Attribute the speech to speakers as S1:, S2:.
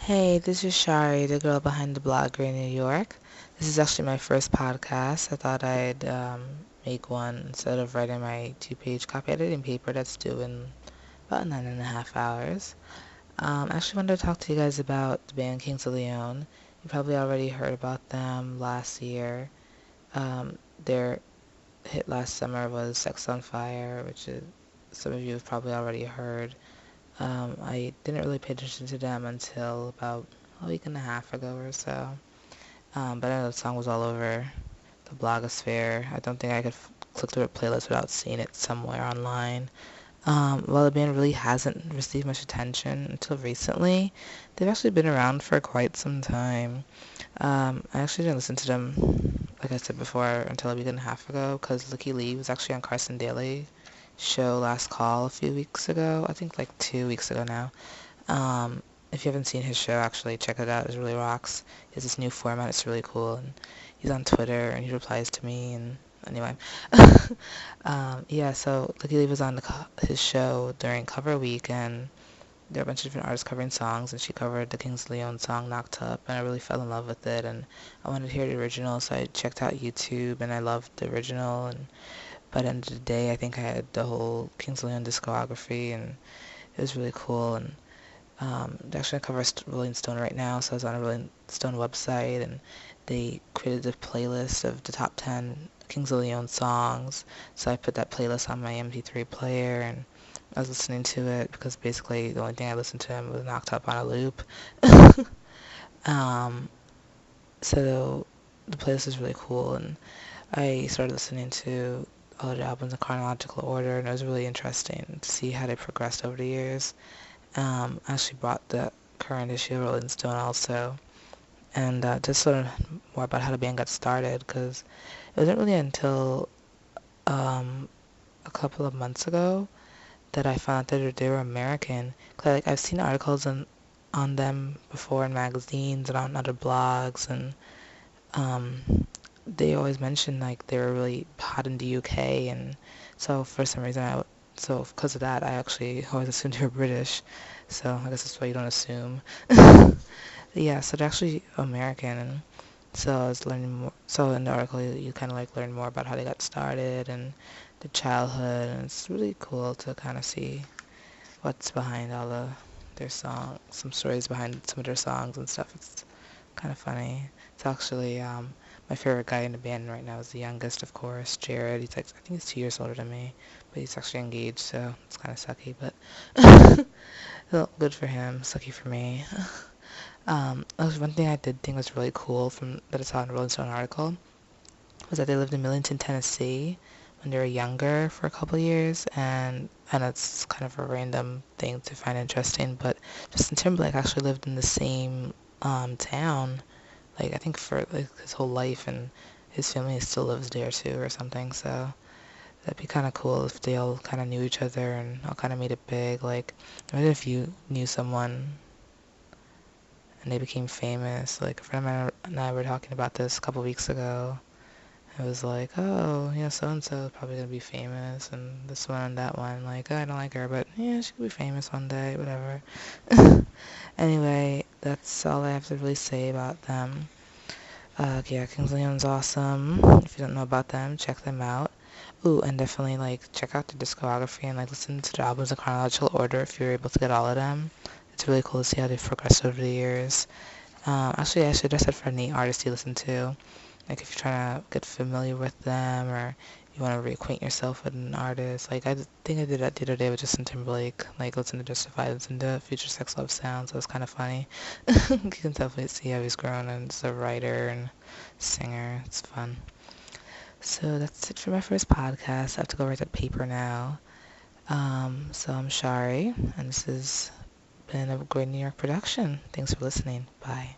S1: Hey, this is Shari, the girl behind the blog GRAE New York. This is actually my first podcast. I thought I'd make one instead of writing my two-page copy editing paper that's due in about 9.5 hours. I actually wanted to talk to you guys about the band Kings of Leon. You probably already heard about them last year. Their hit last summer was Sex on Fire, which is, some of you have probably already heard. I didn't really pay attention to them until about a week and a half ago or so. But I know the song was all over the blogosphere. I don't think I could click through a playlist without seeing it somewhere online. While the band really hasn't received much attention until recently, they've actually been around for quite some time. I actually didn't listen to them, like I said before, until a week and a half ago, because Licky Lee was actually on Carson Daly show Last Call a few weeks ago. I think like 2 weeks ago now. If you haven't seen his show, actually check it out. It really rocks. He has this new format. It's really cool. And he's on Twitter and he replies to me. And anyway, yeah. So Licky Lee was on his show during Cover Week, and there were a bunch of different artists covering songs, and she covered the Kings of Leon song "Knocked Up," and I really fell in love with it. And I wanted to hear the original, so I checked out YouTube, and I loved the original. And by the end of the day, I think I had the whole Kings of Leon discography, and it was really cool. And they're actually on cover of Rolling Stone right now, so I was on a Rolling Stone website, and they created a playlist of the top 10 Kings of Leon songs. So I put that playlist on my MP3 player, and I was listening to it because basically the only thing I listened to them was Knocked Up on a loop. um, so the playlist is really cool, and I started listening to all of the albums in chronological order, and it was really interesting to see how they progressed over the years. I actually bought the current issue of Rolling Stone also, and just learn more about how the band got started, because it wasn't really until um, a couple of months ago that I found out that they were American. 'Cause, like, I've seen articles on them before in magazines and on other blogs, and um, they always mentioned like they were really hot in the UK, and so for some reason so because of that, I actually always assumed they were British. So I guess that's why you don't assume. Yeah, so they're actually American, and so I was learning more. So in the article, you kind of like learn more about how they got started and the childhood, and it's really cool to kind of see what's behind all their songs, some stories behind some of their songs and stuff. It's kind of funny. It's actually my favorite guy in the band right now is the youngest, of course, Jared. He's like, I think he's 2 years older than me, but he's actually engaged, so it's kind of sucky, but well, good for him, sucky for me. One thing I did think was really cool from that I saw in a Rolling Stone article was that they lived in Millington, Tennessee when they were younger for a couple of years, and it's kind of a random thing to find interesting, but Justin Timberlake actually lived in the same town, like I think for like his whole life, and his family still lives there too or something. So that'd be kind of cool if they all kind of knew each other and all kind of made it big. Like imagine if you knew someone and they became famous. Like a friend of mine and I were talking about this a couple weeks ago. It was like, oh, so and so is probably gonna be famous, and this one and that one. Like, oh, I don't like her, but yeah, she could be famous one day, whatever. Anyway, that's all I have to really say about them. Yeah, Kings of Leon's awesome. If you don't know about them, check them out. Ooh, and definitely like check out the discography and like listen to the albums in chronological order if you're able to get all of them. It's really cool to see how they've progressed over the years. Actually, I should have said for any artist you listen to. Like if you're trying to get familiar with them, or you want to reacquaint yourself with an artist. Like think I did that the other day with Justin Timberlake. Like listen to Justified, listen to Future Sex Love Sounds. So it was kind of funny. You can definitely see how he's grown as a writer and singer. It's fun. So that's it for my first podcast. I have to go write that paper now. So I'm Shari, and this has been a great New York production. Thanks for listening. Bye.